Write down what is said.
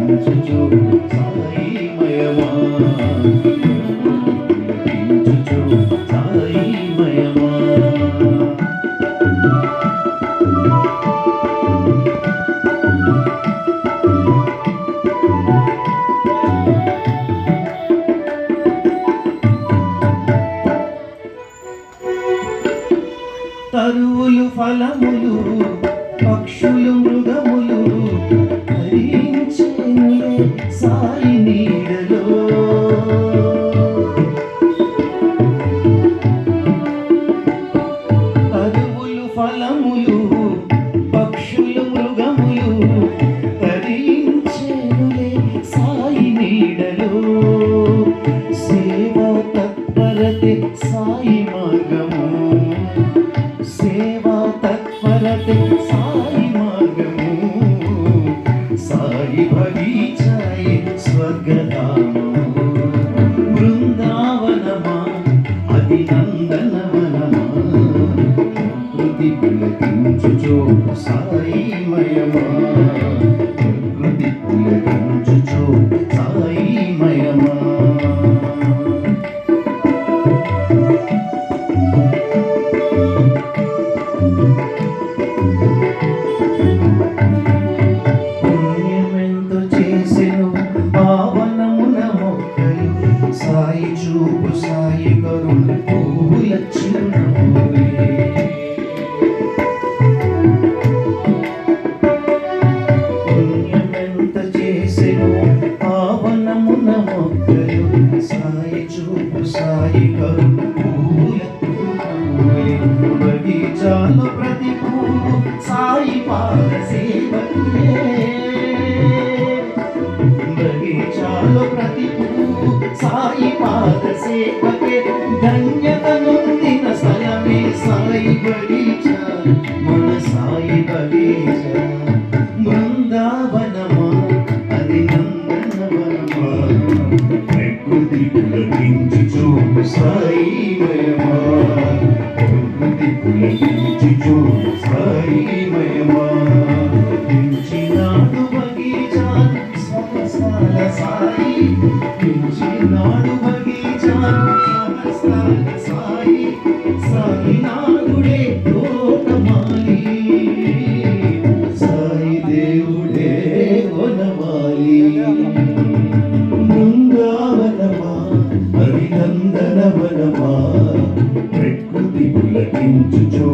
పులకించుచు సాయిమయమా పులకించుచు సాయిమయమా. తరువులు ఫలములు పక్షులు మృగములు హరించేనులే సాయి నీడలో. తరువులు ఫలములు పక్షులు మృగములు హరించేనులే సాయి నీడలో. సేవా తత్పరతే సాయి మార్గము, సేవా తత్పరతే సాయి మార్గము. సాయి బగీచాయే స్వర్గధామము, బృందావనమా అది నందనవనమా. ప్రకృతి పులకించుచు సాయిమయమా, ప్రకృతి పులకించుచు సాయిమయమా. పుణ్యమెంతో చేసెను పావనమున మొక్కలు, సాయి చూపు సాయి కరుణ పూల చిరునవ్వులే. పుణ్యమెంతో చేసెను పావనమున మొక్కలు, సాయి చూపు సాయి కరుణ పూల చిరునవ్వులే. బగీచాలో ప్రతి పువ్వు సాయి పాద సేవకులే, బగీచాలో ప్రతి పువ్వు సాయి పాద సేవకే. ధన్యత నొందిన స్థలమే సాయి బగీచా, మన సాయి బగీచా. బృందావనమా అది నందనవనమా, ప్రకృతి పులకించుచు సాయిమయమా, ప్రకృతి పులకించుచు సాయిమయమా. పెంచినాడు బగీచాను సహస్రాల సాయి, పెంచినాడు బగీచాను సహస్రాల సాయి. సాయినాథుడే తోటమాలి, సాయి దేవుడే వనమాలి. బృందావనమా అభినందనవనమా, ప్రకృతి పులకించుచు